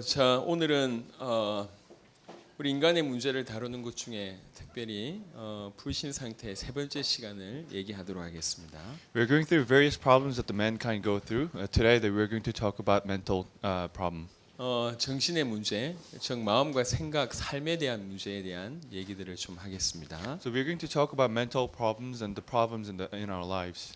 자, 오늘은 우리 인간의 문제를 다루는 것 중에 특별히 불신 상태의 세 번째 시간을 얘기하도록 하겠습니다. We're going through various problems that the mankind go through. Today, that we're going to talk about mental problem. 정신의 문제, 즉 마음과 생각, 삶에 대한 문제에 대한 얘기들을 좀 하겠습니다. So we're going to talk about mental problems and the problems in our lives.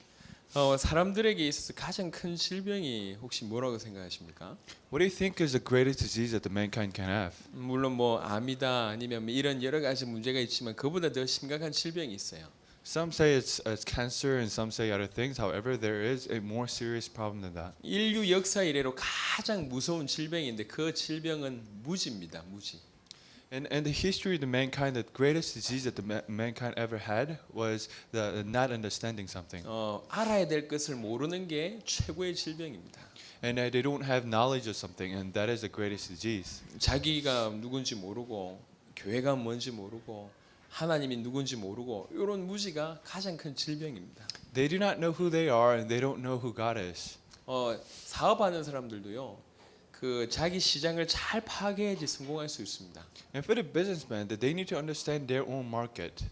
사람들에게 있어서 가장 큰 질병이 혹시 뭐라고 생각하십니까? What do you think is the greatest disease that the mankind can have? 물론 뭐 암이다 아니면 뭐 이런 여러 가지 문제가 있지만 그보다 더 심각한 질병이 있어요. Some say it's cancer and some say other things. However, there is a more serious problem than that. 인류 역사 이래로 가장 무서운 질병인데 그 질병은 무지입니다. 무지. In the history of the mankind, the greatest disease that the mankind ever had was the not understanding something. 알아야 될 것을 모르는 게 최고의 질병입니다. And they don't have knowledge of something, and that is the greatest disease. 자기가 누군지 모르고 교회가 뭔지 모르고 하나님이 누군지 모르고 이런 무지가 가장 큰 질병입니다. They do not know who they are, and they don't know who God is. 사업하는 사람들도요. 그 자기 시장을 잘 파악해야지 성공할 수 있습니다. And for the businessmen, that they need to understand their own market.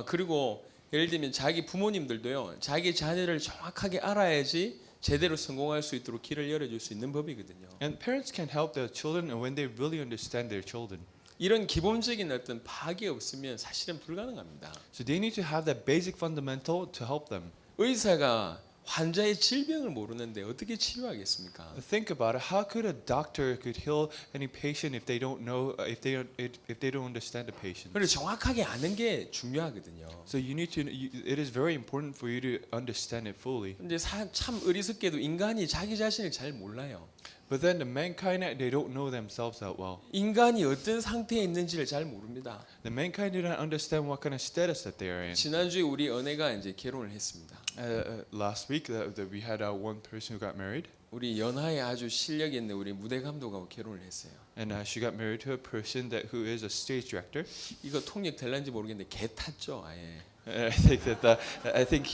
그리고 예를 들면 자기 부모님들도요. 자기 자녀를 정확하게 알아야지 제대로 성공할 수 있도록 길을 열어줄 수 있는 법이거든요. And parents can help their children when they really understand their children. 이런 기본적인 어떤 파악이 없으면 사실은 불가능합니다. So they need to have that basic fundamental to help them. 의사가 환자의 질병을 모르는데 어떻게 치료하겠습니까? Think about it. How could a doctor could heal any patient if they don't know if they don't understand the patient? 그래서 정확하게 아는 게 중요하거든요. So you need to. It is very important for you to understand it fully. 근데 참 어리석게도 인간이 자기 자신을 잘 몰라요. But then the mankind, they don't know themselves that well. 인간이 어떤 상태에 있는지를 잘 모릅니다. The mankind do not understand what kind of status that they are in. 지난주에 우리 은혜가 이제 결혼을 했습니다. Last week, we had one person who got married, 우리 연하에 아주 실력 있는 우리 무대 감독하고 결혼을 했어요. and she got married to a person who is a stage director. 이거 통역 될런지 모르겠는데 개 탔죠, 아예. And I think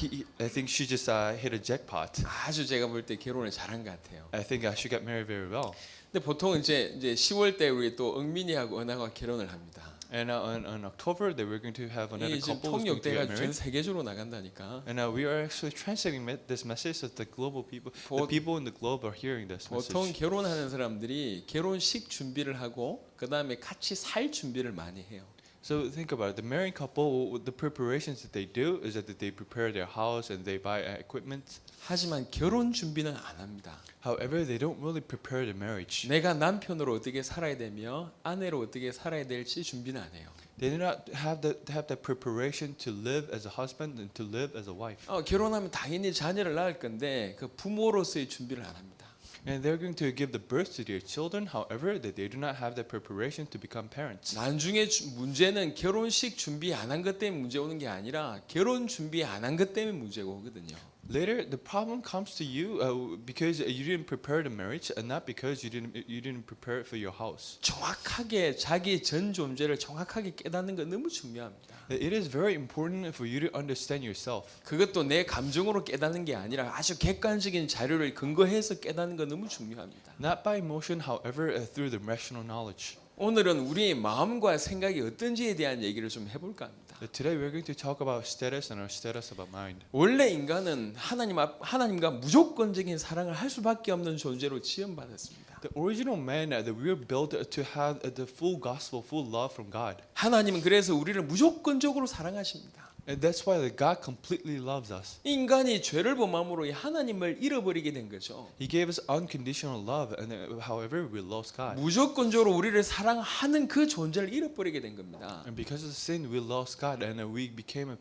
she just hit a jackpot. 아주 제가 볼 때 결혼을 잘한 것 같아요. I think she got married very well. 근데 보통 이제 10월 때 우리 또 응민이하고 은하가 결혼을 합니다. And on October, they were going to have another 이게 지금 couple who's going to 통역대가 get 전 married. 세계적으로 나간다니까. And we are actually translating this message so the global people, the people in the globe are hearing this 보통 message. 결혼하는 사람들이 결혼식 준비를 하고 그 다음에 같이 살 준비를 많이 해요. So think about it. The married couple, the preparations that they do is that they prepare their house and they buy equipment. 하지만 결혼 준비는 안 합니다. However, they don't really prepare the marriage. 내가 남편으로 어떻게 살아야 되며 아내로 어떻게 살아야 될지 준비는 안 해요. They do not have that preparation to live as a husband and to live as a wife. 결혼하면 당연히 자녀를 낳을 건데 그 부모로서의 준비를 안 합니다. And they're going to give the birth to their children. However, that they do not have the preparation to become parents. 나중에 문제는 결혼식 준비 안 한 것 때문에 문제 오는 게 아니라 결혼 준비 안 한 것 때문에 문제가 오거든요. Later, the problem comes to you because you didn't prepare the marriage, and not because you didn't prepare it for your house. 정확하게 자기 전 존재를 정확하게 깨닫는 건 너무 중요합니다. It is very important for you to understand yourself. 그것도 내 감정으로 깨닫는 게 아니라 아주 객관적인 자료를 근거해서 깨닫는 건 너무 중요합니다. Not by emotion, however, through the rational knowledge. 오늘은 우리의 마음과 생각이 어떤지에 대한 얘기를 좀 해볼까 합니다. Today we're going to talk about status and our status about mind. 원래 인간은 하나님과 무조건적인 사랑을 할 수밖에 없는 존재로 지음받았습니다. The original man that we were built to have the full gospel, full love from God. 하나님은 그래서 우리를 무조건적으로 사랑하십니다. And that's why God completely loves us. 인간이 죄를 범함으로 하나님을 잃어버리게 된 거죠. He gave us unconditional love, and however we lost God. 무조건적으로 우리를 사랑하는 그 존재를 잃어버리게 된 겁니다. And because of the sin, we lost God, and we became a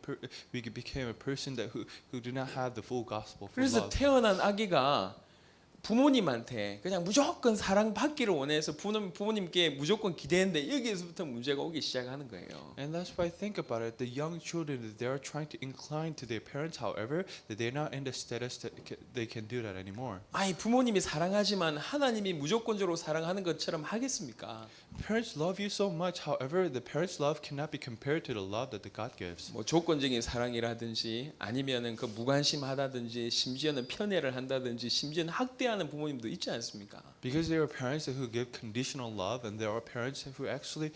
person who do not have the full gospel, full 그래서 love. 태어난 아기가 부모님한테 그냥 무조건 사랑받기를 원해서 부모님께 무조건 기대했는데 여기에서부터 문제가 오기 시작하는 거예요. And that's why I think about it. The young children, they are trying to incline to their parents. However, that they're not in the status that they can do that anymore. 아니 부모님이 사랑하지만 하나님이 무조건적으로 사랑하는 것처럼 하겠습니까? Parents love you so much. However, the parents' love cannot be compared to the love that the God gives. 뭐 조건적인 사랑이라든지 아니면은 그 무관심하다든지 심지어는 편애를 한다든지 심지어는 학대 편애하는 부모님도 있지 않습니까? Because there are parents who give conditional love, and there are parents who actually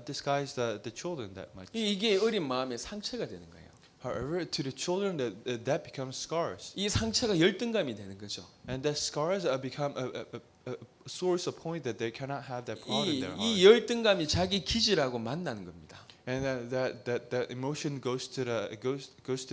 disguise the children that much. 이게 어린 마음의 상처가 되는 거예요. However, to the children, that becomes scars, 이 상처가 열등감이 되는 거죠. and that scars become a source of point that they cannot have that pride in their 이 heart. 열등감이 자기 기질하고 만나는 겁니다. And that emotion goes to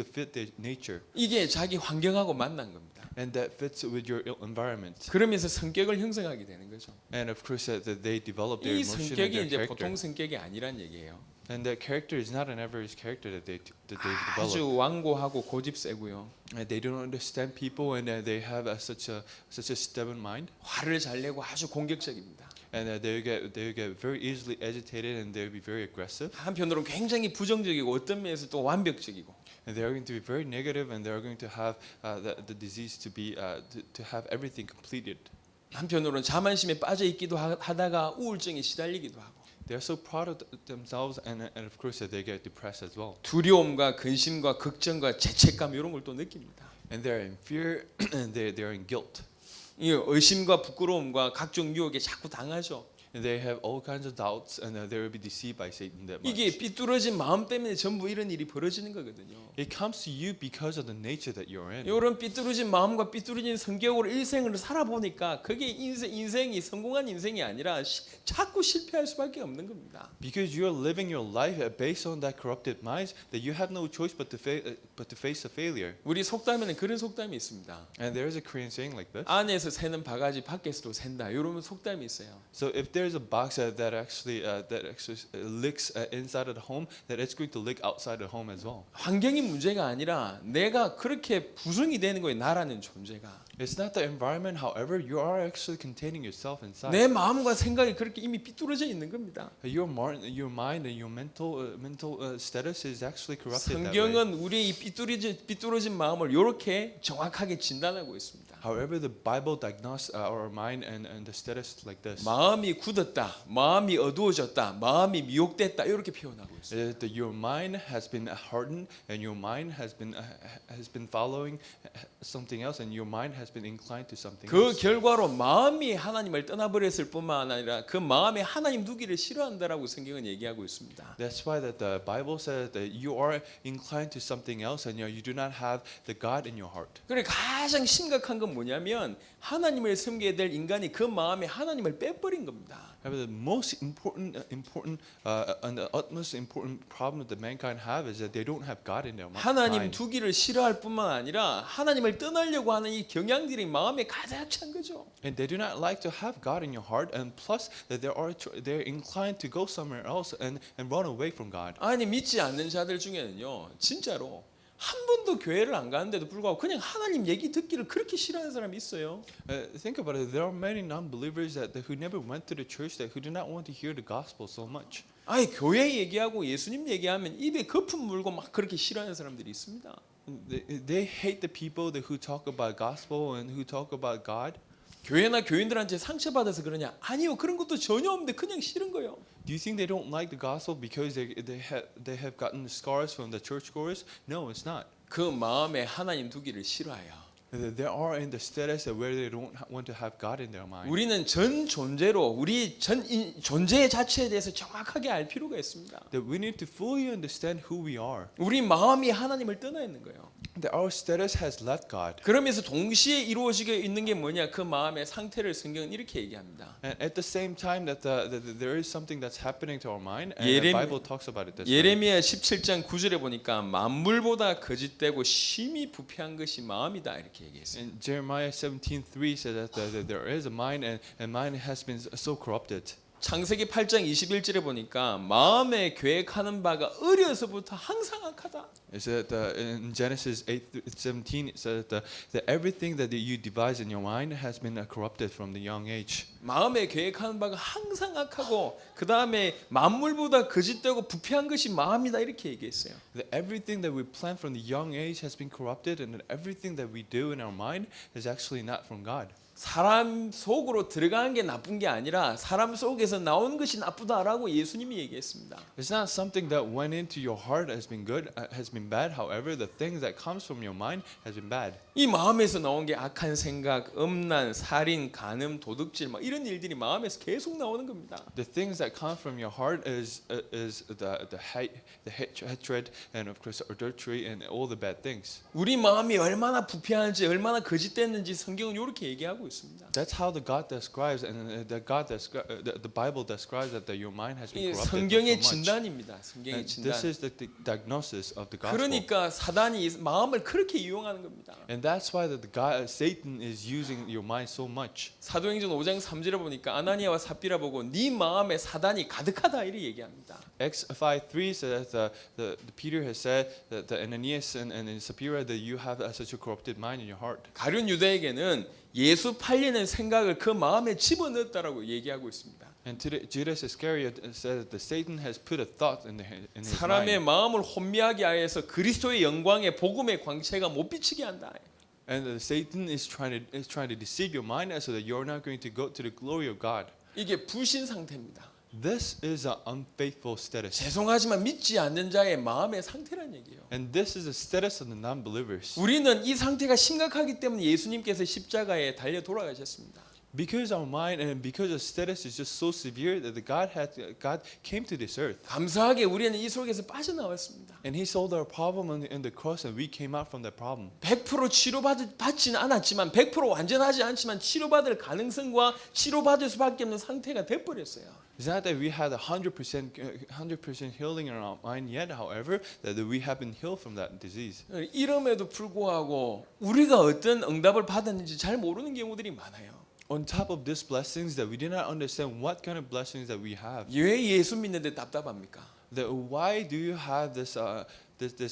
fit their nature, 이게 자기 환경하고 만난 겁니다. and that fits with your environment. 그러면서 성격을 형성하게 되는 거죠. And of course, that they develop their 이 emotion and 성격이 their 이제 character. 보통 성격이 아니란 얘기예요. And that character is not an average character that they develop. 아주 완고하고 고집세고요. And they don't understand people, and they have such a stubborn mind, 화를 잘 내고 아주 공격적입니다. and they get very easily agitated, and they'll be very aggressive. 한편으로는 굉장히 부정적이고 어떤 면에서 또 완벽적이고 And they are going to be very negative, and they are going to have the disease to be to have everything completed. 한편으로는 자만심에 빠져 있기도 하다가 우울증에 시달리기도 하고 They are so proud of themselves, and of course that they get depressed as well. 두려움과 근심과 걱정과 죄책감 이런 걸 또 느낍니다. And they're in fear, and they are in guilt. 이 의심과 부끄러움과 각종 유혹에 자꾸 당하죠. And they have all kinds of doubts, and they will be deceived by Satan that much. 이게 삐뚤어진 마음 때문에 전부 이런 일이 벌어지는 거거든요. It comes to you because of the nature that you're in. 이런 삐뚤어진 마음과 삐뚤어진 성격으로 일생을 살아보니까 그게 인생이 성공한 인생이 아니라 자꾸 실패할 수밖에 없는 겁니다. Because you are living your life based on that corrupted mind, that you have no choice but to face a failure. 우리 속담에는 그런 속담이 있습니다. And there is a Korean saying like this. 안에서 새는 바가지 밖에서도 샌다. 이런 속담이 있어요. So if there's a box that actually leaks inside of the home, that it's going to leak outside the home as well. 환경이 문제가 아니라 내가 그렇게 부성이 되는 거예요. 나라는 존재가. It's not the environment, however, you are actually containing yourself inside. 내 마음과 생각이 그렇게 이미 삐뚤어져 있는 겁니다. Your mind and your mental status is actually corrupted that way. 성경은 우리의 이 삐뚤어진 마음을 이렇게 정확하게 진단하고 있습니다. However, the Bible diagnoses our mind and the status like this. 마음이 굳었다, 마음이 어두워졌다, 마음이 미혹됐다 이렇게 표현하고 있습니다. That your mind has been hardened, and your mind has been following something else, and your mind has been inclined to something 그 else. 결과로 마음이 하나님을 떠나버렸을 뿐만 아니라 그 마음에 하나님 두기를 싫어한다라고 성경은 얘기하고 있습니다. That's why that the Bible says that you are inclined to something else, and you do not have the God in your heart. 그래 가장 심각한 건 뭐냐면 하나님을 섬겨야 될 인간이 그 마음에 하나님을 빼버린 겁니다. However, the most important and the utmost important problem that mankind have is that they don't have God in their 하나님 mind. 두기를 싫어할 뿐만 아니라 하나님을 떠나려고 하는 이 경향들이 마음에 가득 찬 거죠. And they do not like to have God in your heart, and plus that they're inclined to go somewhere else and run away from God. 아니 믿지 않는 자들 중에는요 진짜로 한 번도 교회를 안 가는데도 불구하고 그냥 하나님 얘기 듣기를 그렇게 싫어하는 사람이 있어요. Think about it. There are many non-believers who never went to the church who do not want to hear the gospel so much. 아니 교회 얘기하고 예수님 얘기하면 입에 거품 물고 막 그렇게 싫어하는 사람들이 있습니다. They hate the people who talk about gospel and who talk about God. 교회나 교인들한테 상처받아서 그러냐? 아니요 그런 것도 전혀 없는데 그냥 싫은 거예요. Do you think they don't like the gospel because they have gotten scars from the churchgoers? No, it's not. 그 마음에 하나님 두기를 싫어해요. They are in the status where they don't want to have God in their mind. 우리는 전 존재로 우리 존재 자체에 대해서 정확하게 알 필요가 있습니다. That we need to fully understand who we are. 우리 마음이 하나님을 떠나 있는 거예요. That our status has left God. 그러면서 동시에 이루어지게 있는 게 뭐냐? 그 마음의 상태를 성경은 이렇게 얘기합니다. And at the same time that there is something that's happening to our mind, and the Bible talks about it this way. 예레미야 17장 9절에 보니까 만물보다 거짓되고 심히 부패한 것이 마음이다 이렇게 얘기했어요. And Jeremiah 17:3 says that there is a mind, and mind has been so corrupted. 창세기 8장 21절에 보니까 마음에 계획하는 바가 어려서부터 항상 악하다. It said in Genesis 8:17 it says that everything that you devise in your mind has been corrupted from the young age. 마음에 계획하는 바가 항상 악하고 그 다음에 만물보다 거짓되고 부패한 것이 마음이다 이렇게 얘기했어요. That everything that we plan from the young age has been corrupted, and that everything that we do in our mind is actually not from God. 사람 속으로 들어가는 게 나쁜 게 아니라 사람 속에서 나오는 것이 나쁘다라고 예수님이 얘기했습니다. It's not something that went into your heart has been good, has been bad. However, the things that comes from your mind has been bad. 이 마음에서 나온 게 악한 생각, 음란, 살인, 간음, 도둑질 막 이런 일들이 마음에서 계속 나오는 겁니다. The things that come from your heart is the hate, the hatred, and of course adultery and all the bad things. 우리 마음이 얼마나 부패한지 얼마나 거짓됐는지 성경은 이렇게 얘기하고 있습니다. That's how the God describes, and the Bible describes that your mind has been 이 corrupted 성경의 so much. 진단입니다. 성경의 And this 진단. is the diagnosis of the gospel. 그러니까 사단이 마음을 그렇게 이용하는 겁니다. And that's why Satan is using your mind so much. 사도행전 5장 3절에 보니까 아나니아와 삽비라 보고 네 마음에 사단이 가득하다 이렇게 얘기합니다. Acts 5:3 says that the Peter has said that the Ananias and Sapphira that you have such a corrupted mind in your heart. 가룟 유다에게는 예수 팔리는 생각을 그 마음에 집어넣었다라고 얘기하고 있습니다. And Judas Iscariot said that Satan has put a thought in his 사람의 mind. 마음을 혼미하게 하여서 그리스도의 영광에 복음의 광채가 못 비치게 한다. And Satan is trying to deceive your mind so that you're not going to go to the glory of God. 이게 불신 상태입니다. This is an unfaithful status. 죄송하지만 믿지 않는 자의 마음의 상태란 얘기예요. And this is the status of the non-believers. 우리는 이 상태가 심각하기 때문에 예수님께서 십자가에 달려 돌아가셨습니다. Because our mind and because the status is just so severe that God came to this earth. 감사하게 우리는 이 속에서 빠져나왔습니다. And He solved our problem in the cross, and we came out from that problem. 100% 치료받지는 않았지만 100% 완전하지 않지만 치료받을 가능성과 치료받을 수밖에 없는 상태가 돼버렸어요. It's not that we had 100% healing in our mind yet, however, that we have been healed from that disease. 이름에도 불구하고 우리가 어떤 응답을 받았는지 잘 모르는 경우들이 많아요. On top of these blessings, that we did not understand what kind of blessings that we have. 왜 예수 믿는데 답답합니까? That why do you have this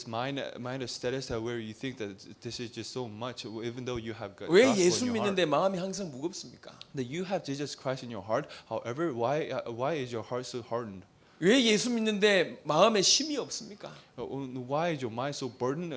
mind of status where you think that this is just so much, even though you have 왜 gospel 예수 in your heart? 믿는데 마음이 항상 무겁습니까? That you have Jesus Christ in your heart. However, why is your heart so hardened? 왜 예수 믿는데 마음에 쉼이 없습니까? Why is your mind so burdened,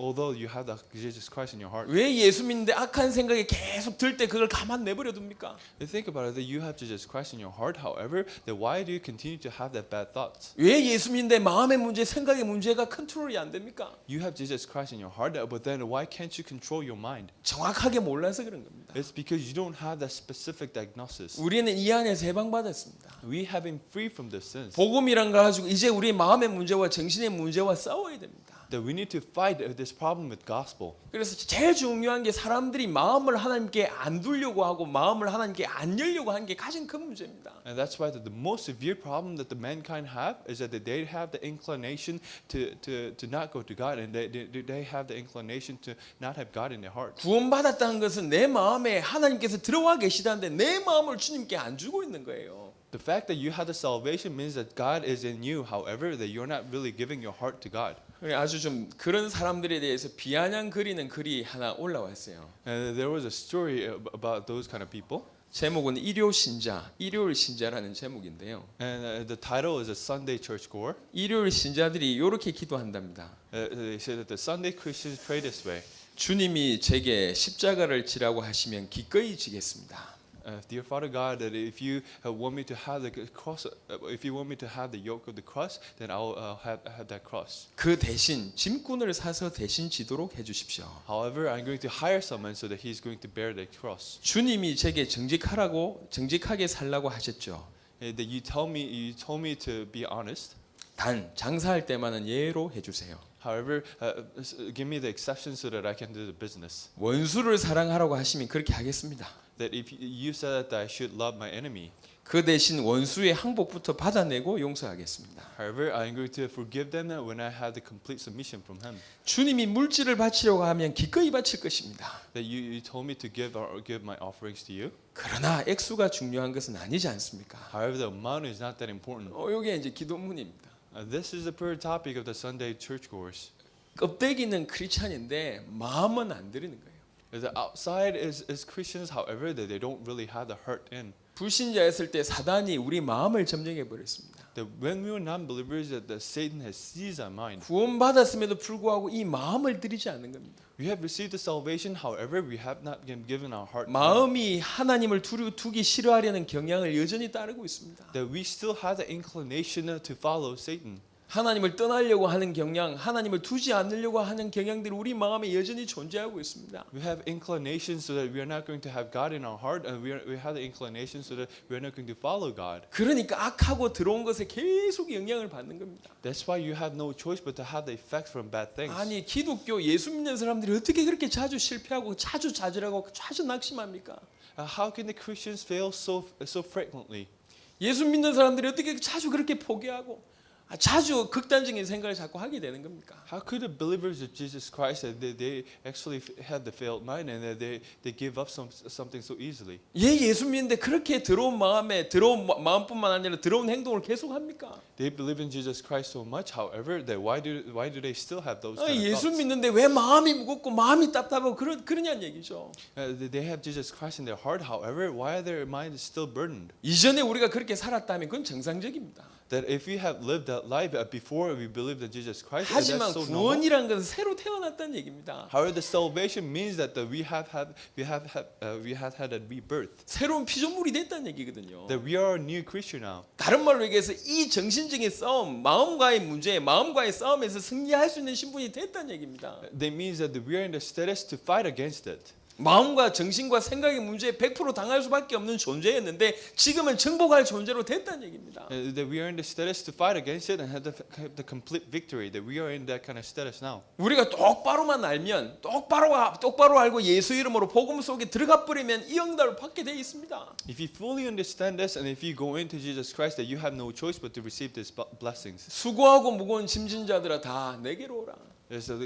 although you have Jesus Christ in your heart? 왜 예수 믿는데 악한 생각이 계속 들 때 그걸 가만 내버려 둡니까? Think about it. That you have Jesus Christ in your heart. However, then why do you continue to have that bad thoughts? 왜 예수 믿는데 마음의 문제, 생각의 문제가 컨트롤이 안 됩니까? You have Jesus Christ in your heart, but then why can't you control your mind? 정확하게 몰라서 그런 겁니다. It's because you don't have that specific diagnosis. 우리는 이 안에서 해방받았습니다. We have been free from the sins. 복음이란 거 가지고 이제 우리 마음의 문제와 정신의 문제와 싸워야 됩니다. That we need to fight this problem with gospel. 그래서 제일 중요한 게 사람들이 마음을 하나님께 안 두려고 하고 마음을 하나님께 안 열려고 하는 게 가장 큰 문제입니다. And that's why the most severe problem that the mankind have is that they have the inclination to not go to God, and they have the inclination to not have God in their heart. 구원받았다는 것은 내 마음에 하나님께서 들어와 계시다는데 내 마음을 주님께 안 주고 있는 거예요. The fact that you have the salvation means that God is in you. However, that you're not really giving your heart to God. 아주 좀 그런 사람들에 대해서 비아냥 그리는 글이 하나 올라왔어요. And there was a story about those kind of people. 제목은 일요일 신자라는 제목인데요. And the title is a Sunday churchgoer. 일요일 신자들이 이렇게 기도한답니다. They say that the Sunday Christians pray this way. 주님이 제게 십자가를 지라고 하시면 기꺼이 지겠습니다. Dear Father God, that if you want me to have the cross, if you want me to have the yoke of the cross, then I'll have that cross. 그 대신 짐꾼을 사서 대신 지도록 해주십시오. However, I'm going to hire someone so that he's going to bear the cross. 주님이 제게 정직하게 살라고 하셨죠. That you told me to be honest. 단 장사할 때만은 예로 해주세요. However, give me the exception so that I can do the business. 원수를 사랑하라고 하시면 그렇게 하겠습니다. That if you said that I should love my enemy, 그 대신 원수의 항복부터 받아내고 용서하겠습니다. however, I'm going to forgive them when I have the complete submission from Him. 주님이 물질을 바치려고 하면 기꺼이 바칠 것입니다. That you told me to give my offerings to you. 그러나 액수가 중요한 것은 아니지 않습니까? However, the amount is not that important. 이게 이제 기도문입니다. This is the prayer topic of the Sunday churchgoers. 껍데기는 크리스찬인데 마음은 안 들이는 거예요. The outside is Christians, however, that they don't really have the heart in. 불신자였을 때 사단이 우리 마음을 점령해 버렸습니다. That when we were non-believers, that Satan has seized our mind. 구원받았음에도 불구하고 이 마음을 들이지 않는 겁니다. We have received the salvation, however, we have not been given our heart. 마음이 하나님을 두기 싫어하려는 경향을 여전히 따르고 있습니다. That we still have the inclination to follow Satan. 하나님을 떠나려고 하는 경향, 하나님을 두지 않으려고 하는 경향들이 우리 마음에 여전히 존재하고 있습니다. We have inclinations so that we are not going to have God in our heart, and we have the inclination so that we are not going to follow God. 그러니까 악하고 들어온 것에 계속 영향을 받는 겁니다. That's why you have no choice but to have the effects from bad things. 아니 기독교 예수 믿는 사람들이 어떻게 그렇게 자주 실패하고 자주 좌절하고 자주 낙심합니까? How can the Christians fail so frequently? 예수 믿는 사람들이 어떻게 자주 그렇게 포기하고 자주 극단적인 생각을 자꾸 하게 되는 겁니까? How could the believers of Jesus Christ that they actually had the failed mind and that they give up something so easily? 예수 믿는데 그렇게 더러운 마음뿐만 아니라 더러운 행동을 계속 합니까? They believe in Jesus Christ so much, however, that why do they still have those kind of 예수 thoughts? 믿는데 왜 마음이 무겁고 마음이 답답하고 그러냐는 얘기죠. They have Jesus Christ in their heart, however, why are their mind is still burdened? 이전에 우리가 그렇게 살았다면 그건 정상적입니다. That if we have lived that life before we believed in Jesus Christ, 하지만 that's so normal. 구원이란 것은 새로 태어났다는 얘기입니다. However, the salvation means that we have had a rebirth. 새로운 피조물이 됐다는 얘기거든요. That we are a new creature now. 다른 말로 얘기해서 이 정신적인 싸움, 마음과의 문제, 마음과의 싸움에서 승리할 수 있는 신분이 됐다는 얘기입니다. That means that we are in the status to fight against it. 마음과 정신과 생각의 문제에 100% 당할 수밖에 없는 존재였는데 지금은 정복할 존재로 됐다는 얘기입니다. That we are in the status to fight against it and have the complete victory. That we are in that kind of status now. 우리가 똑바로만 알면 똑바로 알고 예수 이름으로 복음 속에 들어가 버리면 이 응답을 받게 돼 있습니다. If you fully understand this and if you go into Jesus Christ, that you have no choice but to receive these blessings. 수고하고 무거운 짐진 자들아 다 내게로 오라. So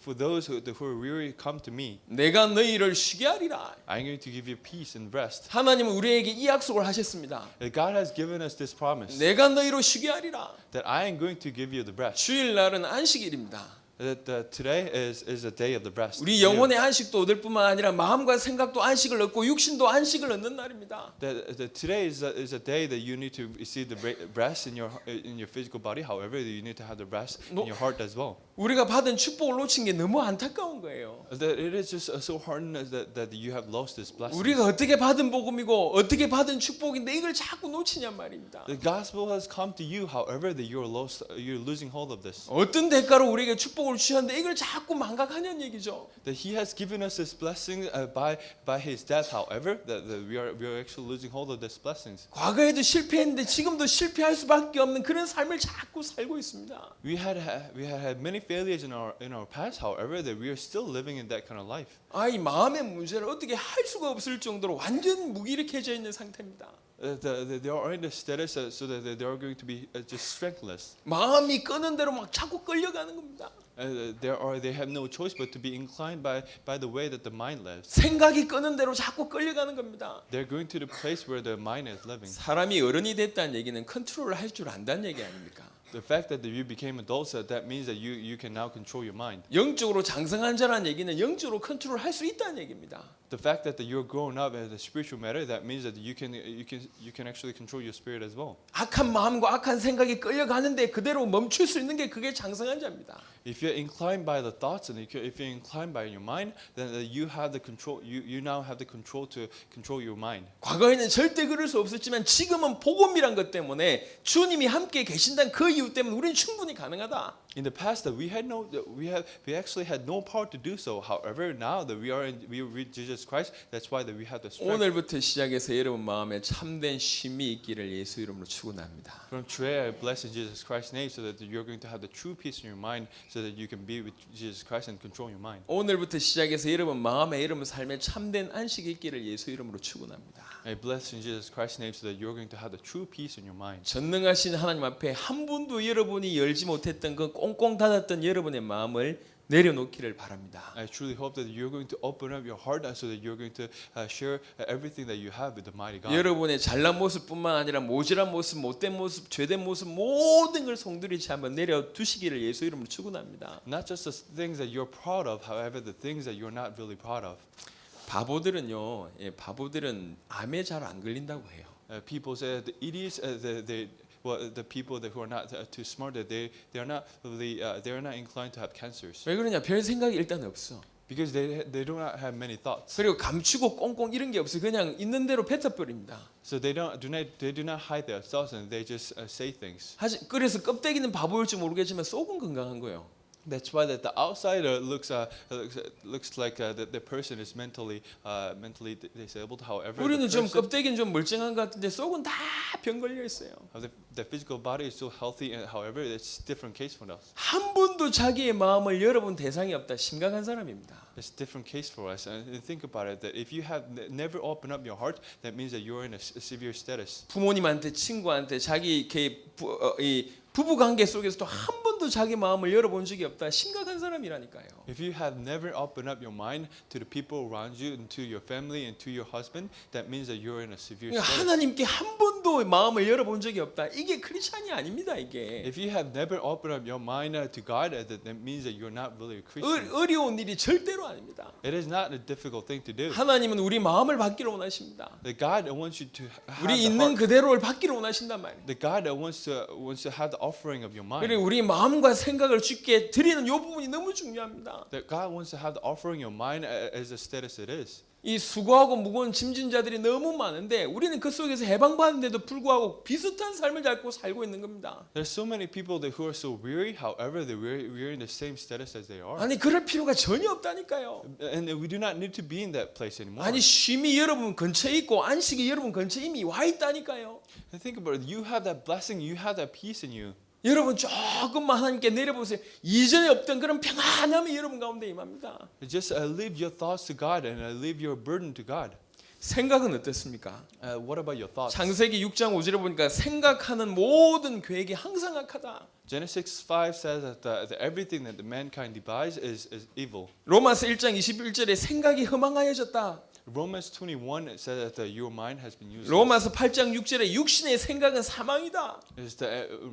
for those who are weary, come to me. 내가 너희를 쉬게 하리라. I'm going to give you peace and rest. 하나님은 우리에게 이 약속을 하셨습니다. That God has given us this promise. 내가 너희로 쉬게 하리라. That I am going to give you the rest. 주일날은 안식일입니다. That today is a day of the rest. 우리 영혼의 안식도 얻을 뿐만 아니라 마음과 생각도 안식을 얻고 육신도 안식을 얻는 날입니다. That today is a day that you need to receive the rest in your physical body. However, you need to have the rest in your heart as well. 우리가 받은 축복을 놓친 게 너무 안타까운 거예요. That it is just so hard that you have lost this blessing. 우리가 어떻게 받은 복음이고 어떻게 받은 축복인데 이걸 자꾸 놓치냔 말입니다. The gospel has come to you. However, that you're losing hold of this. 어떤 대가로 우리에게 축복을 주셨는데 이걸 자꾸 망각하냐는 얘기죠. That He has given us this blessing by His death. However, that we are actually losing hold of these blessings. 과거에도 실패했는데 지금도 실패할 수밖에 없는 그런 삶을 자꾸 살고 있습니다. We had many failures in our past. However, that we are still living in that kind of life. 이 마음의 문제를 어떻게 할 수가 없을 정도로 완전 무기력해져 있는 상태입니다. They are in the status so that they are going to be just strengthless. 마음이 끄는 대로 막 자꾸 끌려가는 겁니다. They have no choice but to be inclined by the way that the mind lives. 생각이 끄는 대로 자꾸 끌려가는 겁니다. They're going to the place where the mind is living. 사람이 어른이 됐다는 얘기는 컨트롤을 할 줄 안다는 얘기 아닙니까? The fact that you became adults, that means that you can now control your mind. 영적으로 장성한 자라는 얘기는 영적으로 컨트롤 할 수 있다는 얘기입니다. The fact that you're growing up as a spiritual matter, that means that you can actually control your spirit as well. 악한 마음과 악한 생각이 끌려가는데 그대로 멈출 수 있는 게 그게 장성한 자입니다. If you're inclined by the thoughts and if you're inclined by your mind, then you have the control. You now have the control to control your mind. 과거에는 절대 그럴 수 없었지만 지금은 복음이란 것 때문에 주님이 함께 계신다는 그 이유 때문에 우리는 충분히 가능하다. In the past, that we actually had no power to do so. However, now that we read Jesus Christ, that's why that we have the strength. 오늘부터 시작해서 여러분 마음에 참된 쉼이 있기를 예수 이름으로 축원합니다. From today, I bless in Jesus Christ's name, so that you're going to have the true peace in your mind, so that you can be with Jesus Christ and control your mind. 오늘부터 시작해서 여러분 마음에 여러분 삶에 참된 안식이 있기를 예수 이름으로 축원합니다. I bless in Jesus Christ's name, so that you're going to have the true peace in your mind. 전능하신 하나님 앞에 한 번도 여러분이 열지 못했던 그 꽁꽁 닫았던 여러분의 마음을 내려놓기를 바랍니다. I truly hope that you're going to open up your heart, so that you're going to share everything that you have with the mighty God. 여러분의 잘난 모습뿐만 아니라 모질한 모습, 못된 모습, 죄된 모습 모든 걸 송두리째 한번 내려두시기를 예수 이름으로 축원합니다. Not just the things that you're proud of, however, the things that you're not really proud of. 바보들은요, 바보들은 암에 잘 안 걸린다고 해요. People say the idiots, the people that who are not too smart, that they are not really, they are not inclined to have cancers 왜 그러냐? 별 생각이 일단 없어. because they do not have many thoughts. 그리고 감추고 꽁꽁 이런 게 없어요. 그냥 있는 대로 뱉어버립니다. So they do not hide their thoughts and they just say things. 그래서 껍데기는 바보일지 모르겠지만 속은 건강한 거예요. That's why that the outsider looks like the person is mentally disabled. However, 우리는 좀 껍데기는 좀 멀쩡한 것 같은데 속은 다 병 걸려 있어요. the physical body is so healthy, and however, it's different case for us. 한 번도 자기의 마음을 열어본 대상이 없다. 심각한 사람입니다. It's a different case for us. And think about it, that if you have never opened up your heart, that means that you're in a severe status. 부모님한테, 친구한테, 자기 이 부부 관계 속에서도 한 번도 자기 마음을 열어본 적이 없다. 심각한 사람이라니까요. If you have never opened up your mind to the people around you, and to your family, and to your husband, that means that you're in a severe status. 하나님께 한 번도 마음을 열어본 적이 없다. 이게 크리스찬이 아닙니다. 이게 If you have never opened up your mind to God, that means that you're not really a Christian. 어려운 일이 절대로 아닙니다. It is not a difficult thing to do. 하나님은 우리 마음을 받기를 원하십니다. That God wants you to have 우리 the 있는 heart. 그대로를 받기를 원하신단 말이에요. That God wants to have the offering of your mind. 그리고 우리 마음과 생각을 주께 드리는 이 부분이 너무 중요합니다. That God wants to have the offering of your mind as the status it is. 이 수고하고 무거운 짐진 자들이 너무 많은데 우리는 그 속에서 해방받는데도 불구하고 비슷한 삶을 잡고 살고 있는 겁니다. There's so many people that who are so weary. However, we're in the same status as they are. 아니 그럴 필요가 전혀 없다니까요. And we do not need to be in that place anymore. 아니 쉼이 여러분 근처에 있고 안식이 여러분 근처에 이미 와 있다니까요. And think about it. You have that blessing. You have that peace in you. 여러분 조금만 하나님께 내려보세요. 이전에 없던 그런 평안함이 여러분 가운데 임합니다. Just leave your thoughts to God and leave your burden to God. 생각은 어떻습니까? What about your thoughts? 창세기 6장 5절에 보니까 생각하는 모든 계획이 항상 악하다. Genesis 5 says that everything that the mankind devise is evil. 로마서 1장 21절에 생각이 허망하여졌다. Romans 21 it says that your mind has been used. 로마서 8장 6절에 육신의 생각은 사망이다.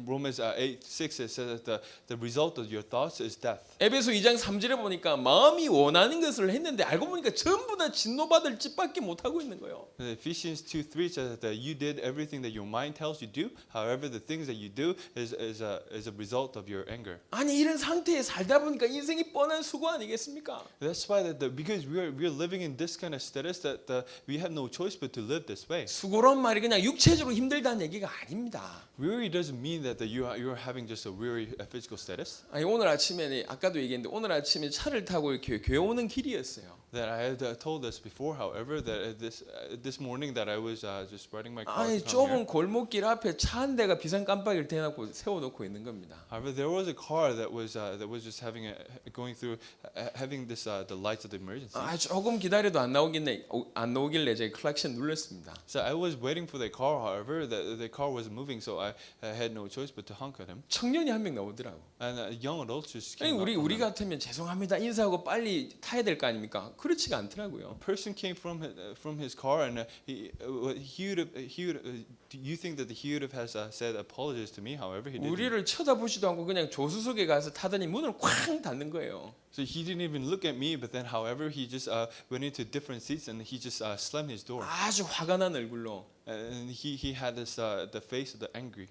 Romans 8:6 it says that the result of your thoughts is death. 에베소 2장 3절에 보니까 마음이 원하는 것을 했는데 알고 보니까 전부 다 진노받을 짓밖에 못 하고 있는 거예요. Ephesians 2:3 says that you did everything that your mind tells you do. However, the things that you do is a result of your anger. 아니 이런 상태에 살다 보니까 인생이 뻔한 수고 아니겠습니까? That's why because we're living in this kind of status that we have no choice but to live this way. 수고란 말이 그냥 육체적으로 힘들다는 얘기가 아닙니다. Weary doesn't mean that you're having just a weary physical status. 아니 오늘 아침에 아까도 얘기했는데 오늘 아침에 차를 타고 이렇게 교회 오는 길이었어요. That I had told us before, however, that this morning that I was just riding my car. 아니 to come here. 좁은 골목길 앞에 차 한 대가 비상 깜빡이를 대놓고 세워놓고 있는 겁니다. However, there was a car that was just going through having this the lights of the emergency. 아 조금 기다려도 안 나오길래 제가 클락션 눌렀습니다. So I was waiting for the car. However, the car wasn't moving, so I had no choice but to honk at him. 청년이 한 명 나오더라고. And young adults just 아니 came. 우리 같으면 죄송합니다 인사하고 빨리 타야 될 거 아닙니까? 그렇지가 않더라고요. A person came from his car, and he would do you think that he would have said apologies to me? However, he didn't. 우리를 쳐다보지도 않고 그냥 조수석에 가서 타더니 문을 쾅 닫는 거예요. So he didn't even look at me, but then, however, he just went into different seats and he just slammed his door. 아주 화가 난 얼굴로. And he had this the face of the angry.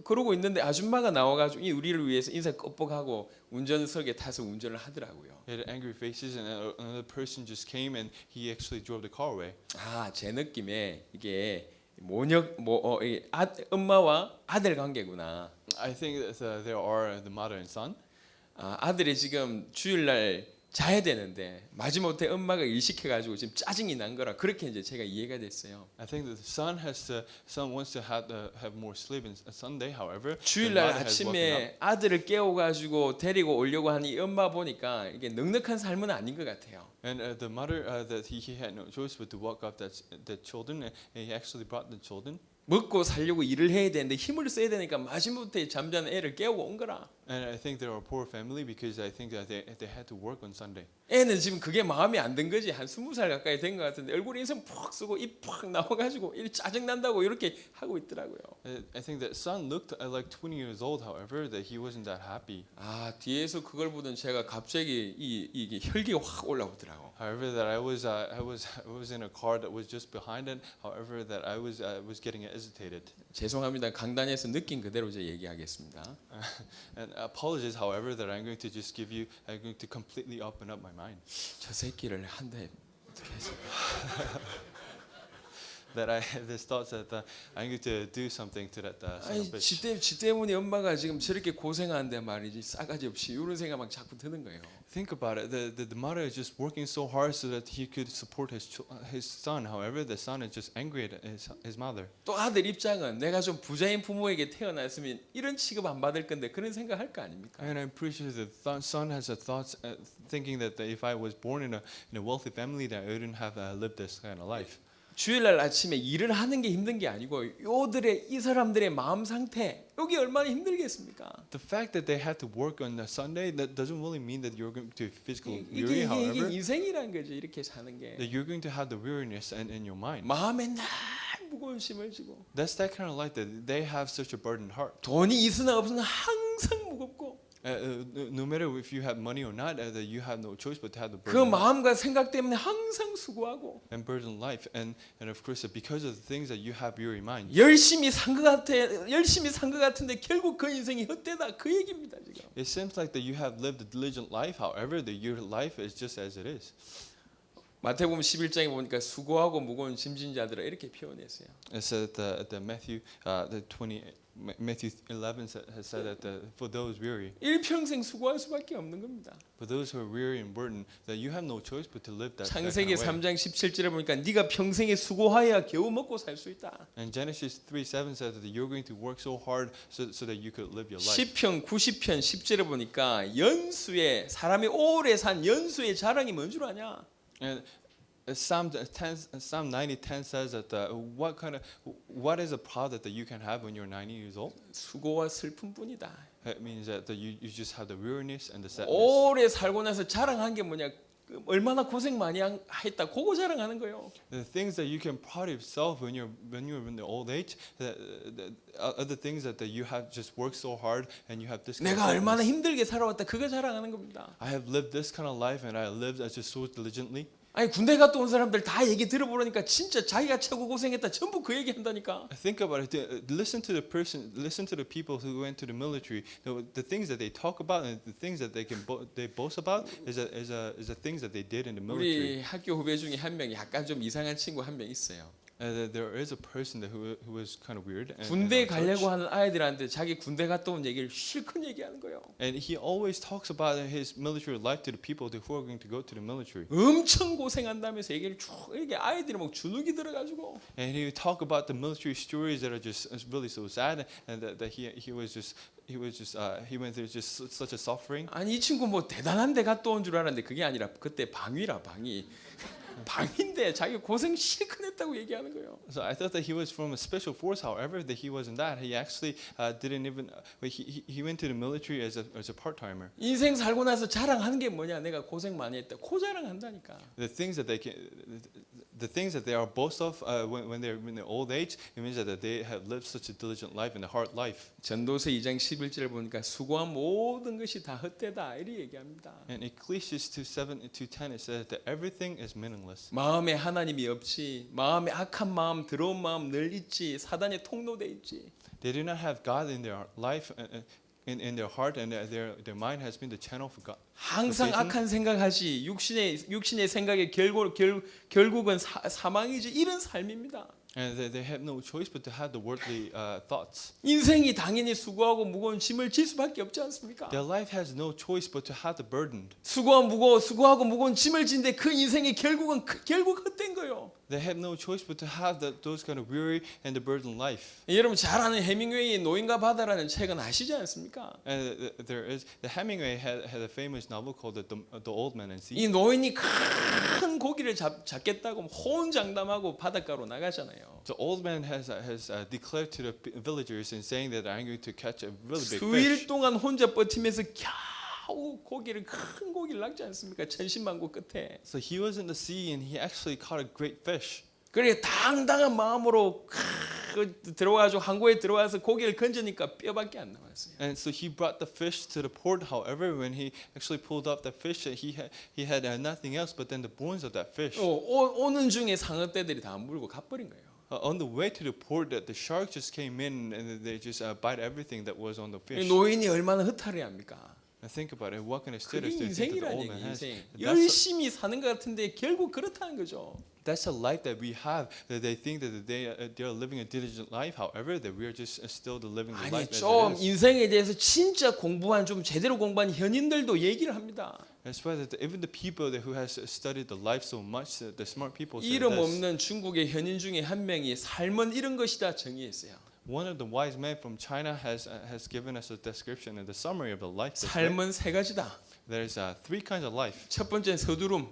그러고 있는데 아줌마가 나와가지고 이 우리를 위해서 인사 껍벅하고 운전석에 타서 운전을 하더라고요. He had angry faces, and another person just came and he actually drove the car away. 제 느낌에 이게 엄마와 아들 관계구나. I think that there are the mother and son. 아들이 지금 주일날 자야 되는데 마지못해 엄마가 일시켜가지고 지금 짜증이 난 거라 그렇게 이제 제가 이해가 됐어요. I think that the son wants to have more sleep on Sunday. However, the 주일날 mother has woken up. 아침에 아들을 깨워가지고 데리고 오려고 하는 이 엄마 보니까 이게 넉넉한 삶은 아닌 것 같아요. And the mother that he had no choice but to walk up the children, and he actually brought the children. 먹고 살려고 일을 해야 되는데 힘을 써야 되니까 마지못해 잠자는 애를 깨우고 온 거라. And I think they're a poor family because I think that they had to work on Sunday. 애는 지금 그게 마음에 안 든 거지. 한 20살 가까이 된 것 같은데 얼굴에 인상 푹 쓰고 입 푹 나와가지고 일 짜증 난다고 이렇게 하고 있더라고요. I think that son looked like 20 years old, however, that he wasn't that happy. 아 뒤에서 그걸 보던 제가 갑자기 이게 혈기가 확 올라오더라고. However, that I was in a car that was just behind it. However, that I was getting agitated. 죄송합니다. 강단에서 느낀 그대로 이제 얘기하겠습니다. And apologies, however, that I'm going to just I'm going to completely open up my mind. 저 새끼를 한 대 어떻게 해서 That I had this thought that I'm going to do something to that son 아니 of a bitch. 지 때문에 엄마가 지금 저렇게 고생하는데 말이지 싸가지 없이 이런 생각 막 자꾸 드는 거예요. Think about it. The mother is just working so hard so that he could support his son. However, the son is just angry at his mother. 또 아들 입장은 내가 좀 부자인 부모에게 태어났으면 이런 취급 안 받을 건데 그런 생각할 거 아닙니까? And I'm pretty sure the son has a thoughts thinking that if I was born in a wealthy family, that I wouldn't have lived this kind of life. 주일날 아침에 일을 하는 게 힘든 게 아니고 이 사람들의 마음 상태 여기 얼마나 힘들겠습니까? The fact that they had to work on a Sunday that doesn't really mean that you're going to physically 이게 weary. However, 인생이란 거죠. 이렇게 사는 게 that you're going to have the weariness in your mind. 마음에 날 무거운 짐을 지고 That's that kind of life that they have such a burdened heart. 돈이 있으나 없으나 항상 무겁고 No matter if you have money or not, that you have no choice but to have the 그 burden 마음과 생각 때문에 항상 수고하고 and burden life. And of course, because of the things that you have weary mind. 열심히 산 것 같은데 결국 그 인생이 헛되다 그 얘기입니다 지금. It seems like that you have lived a diligent life. However, that your life is just as it is. 마태복음 11장에 보니까 수고하고 무거운 짐진 자들아 이렇게 표현했어요. It said that Matthew 11 has said that for those weary, 일평생 수고할 수밖에 없는 겁니다. for those who are weary and burdened, that you have no choice but to live that kind 창세기 of way. 3장 17절에 보니까 네가 평생에 수고하여야 겨우 먹고 살 수 있다. And Genesis 3:7 says that you're going to work so hard so that you could live your life. 시편 90편 10절에 보니까 연수의 사람이 오래 산 연수의 자랑이 뭔 줄 아냐? And Psalm 90:10 says that what is a pride that you can have when you're 90 years old? 수고와 슬픔뿐이다. It means that you just have the weariness and the sadness. 오래 살고 나서 자랑한 게 뭐냐? 얼마나 고생 많이 했다. 그거 자랑하는 거예요. The things that you can pride yourself when you're in the old age, the other things that you have just worked so hard and you have this. 내가 얼마나 힘들게 살아왔다. 그거 자랑하는 겁니다. I have lived this kind of life and I lived just so diligently. 아니 군대 갔다 온 사람들 다 얘기 들어보니까 진짜 자기가 최고 고생했다. 전부 그 얘기 한다니까. Think about it. Listen to the people who went to the military. The things that they talk about and the things that they boast about is the things that they did in the military. 우리 학교 후배 중에 한 명 약간 좀 이상한 친구 한 명 있어요. There is a person who was kind of weird. 군대 가려고 하는 아이들한테 자기 군대 갔다 온 얘기를 실컷 얘기하는 거예요. And he always talks about his military life to the people who are going to go to the military. 엄청 고생한다면서 얘기를 쭉 이렇게 아이들이 막 주눅이 들어가지고. And he would talk about the military stories that are just really so sad, and that he went through just such a suffering. 아니 이 친구 뭐 대단한 데 갔다 온 줄 알았는데 그게 아니라 그때 방위라 방위. 방인데 자기 고생 실컷 했다고 얘기하는 거예요. So I thought that he was from a special force. However, that he wasn't that. He actually didn't even. He went to the military as a part timer. 인생 살고 나서 자랑하는 게 뭐냐? 내가 고생 많이 했다. 코 자랑한다니까. The things that they are boast of when they're in their old age, it means that they have lived such a diligent life and a hard life. 전도서 2장 11절을 보니까 수고한 모든 것이 다 헛되다 이렇게 얘기합니다. And Ecclesiastes 2:7-10 it says that everything is meaningless. 마음에 하나님이 없이 마음에 악한 마음, 더러운 마음 늘 있지. 사단에 통로돼 있지. They do not have God in their life, in their heart, and their mind has been the channel for God. 항상 악한 생각하지. 육신의 생각의 결국은 사망이지. 이런 삶입니다. And they have no choice but to have the worldly thoughts. 인생이 당연히 수고하고 무거운 짐을 질 수밖에 없지 않습니까? Their life has no choice but to have the burden. 수고하고 무거운 짐을 지는데 그 인생이 결국 헛된 거요. They have no choice but to have those kind of weary and the burdened life. 여러분 잘 아는 해밍웨이의 노인과 바다라는 책은 아시지 않습니까? And there is the Hemingway had a famous novel called The Old Man and Sea. 이 노인이 큰 고기를 잡겠다고 호언장담하고 바닷가로 나가잖아요. The old man has declared to the villagers and saying that I'm going to catch a really big 수일 fish. 동안 혼자 버티면서 겨우 고기를 큰 고기를 낚지 않습니까? 천신만고 끝에. So he was in the sea and he actually caught a great fish. 그래 당당한 마음으로 들어와가지고 항구에 들어와서 고기를 건지니까 뼈밖에 안 나왔어요. And so he brought the fish to the port. However, when he actually pulled up the fish, he had nothing else but then the bones of that fish. 오는 중에 상어떼들이 다 물고 가버린 거예요. On the way to the port, the shark just came in and they just bite everything that was on the 이 fish. 노인이 얼마나 허탈해 합니까? Now think about it. What kind of 그게 status do you think that the 인생이라는 old man 얘기 has? 인생. That's 열심히 사는 것 같은데 결국 그렇다는 거죠. That's a life that we have. That they think that they are living a diligent life. However, that we are just still living the 아니 life as 좀 it is. 인생에 대해서 진짜 공부한 좀 제대로 공부한 현인들도 얘기를 합니다. That's why that even the people who has studied the life so much, the smart people say 이름 this. 없는 중국의 현인 중에 한 명이 삶은 이런 것이다 정의했어요. One of the wise men from China has given us a description and the summary of the life. This way. 삶은 세 가지다. There's three kinds of life. 첫 번째는 서두름,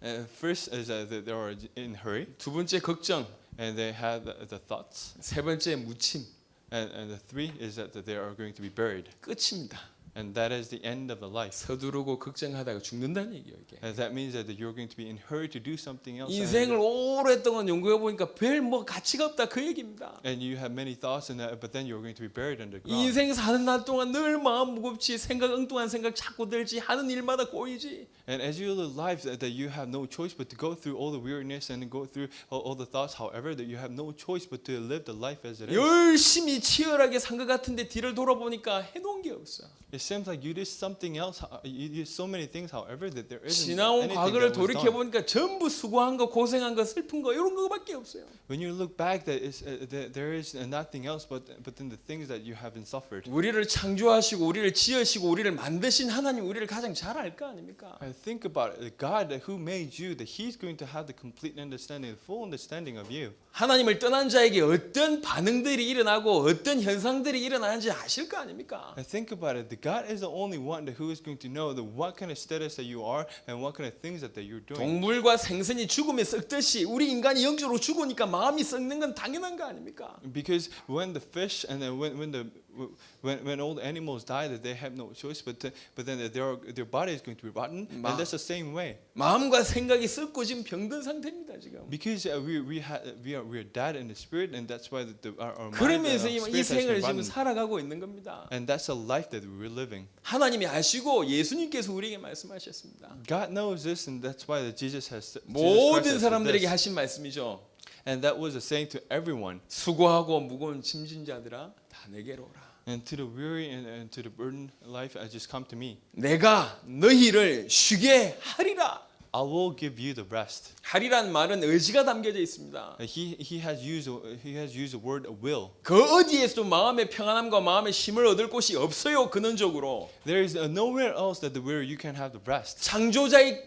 First is that they are in hurry, 두 번째 걱정, and they have the thoughts, 세 번째 무침. and the three is that they are going to be buried, 끝입니다. and that is the end of the life. 서두르고 걱정하다가 죽는다는 얘기예요 이게. And that means that you're going to be in hurry to do something else. 인생을 오랫동안 연구해 보니까 별 뭐 가치가 없다 그 얘기입니다. And you have many thoughts, but then you're going to be buried underground. 인생 사는 날 동안 늘 마음 무겁지 생각 엉뚱한 생각 자꾸 들지 하는 일마다 꼬이지. And as you live lives that you have no choice but to go through all the weariness and go through all the thoughts. However, that you have no choice but to live the life as it is. 열심히 치열하게 산 것 같은데 뒤를 돌아보니까 해놓은 게 없어. It seems like you did something else. You did so many things. However, that there isn't 지나온 anything 과거를 that was 돌이켜 done. 보니까 전부 수고한 거, 고생한 거, 슬픈 거 이런 거밖에 없어요. When you look back, there is nothing else but then the things that you haven't suffered. 우리를 창조하시고 우리를 지으시고 우리를 만드신 하나님 우리를 가장 잘 알 거 아닙니까? I think about it. The God who made you, that He's going to have the complete understanding, the full understanding of you. 하나님을 떠난 자에게 어떤 반응들이 일어나고 어떤 현상들이 일어나는지 아실 거 아닙니까? I think about it. The God is the only one who is going to know what kind of status that you are and what kind of things that you're doing. 동물과 생선이 죽음에 썩듯이 우리 인간이 영적으로 죽으니까 마음이 썩는 건 당연한 거 아닙니까? Because when the fish and then when all the animals die, that they have no choice but then their body is going to be rotten, and that's the same way. 마음과 생각이 썩고 지금 병든 상태입니다 지금. Because we are dead in the spirit, and that's why our mind, 그러면서 our 이 spirit has 생을 been 지금 rotten. 살아가고 있는 겁니다. And that's a life that we're living. 하나님이 아시고 예수님께서 우리에게 말씀하셨습니다. God knows this, and that's why that Jesus Christ 모든 has said 사람들에게 this. 하신 말씀이죠. And that was a saying to everyone. 수고하고 무거운 짐진 자들아 다 내게로 오라. And to the weary and to the burdened life, just come to me. 내가 너희를 쉬게 하리라. I will give you the rest. 하리란 말은 의지가 담겨져 있습니다. He has used the word will. 그 어디에서도 마음의 평안함과 마음의 쉼을 얻을 곳이 없어요. 근원적으로 There is nowhere else that where you can have the rest.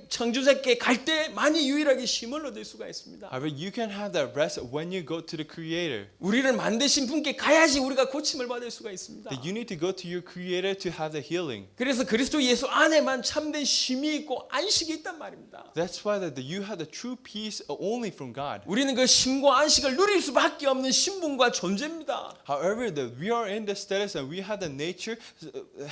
창조자께 갈 때만이 유일하게 쉼을 얻을 수가 있습니다. However, you can have that rest when you go to the Creator. 우리를 만드신 분께 가야지 우리가 고침을 받을 수가 있습니다. That you need to go to your Creator to have the healing. 그래서 그리스도 예수 안에만 참된 쉼이 있고 안식이 있단 말입니다. That's why that you have the true peace only from God. 우리는 그 쉼과 안식을 누릴 수밖에 없는 신분과 존재입니다. However, that we are in the status and we have the nature,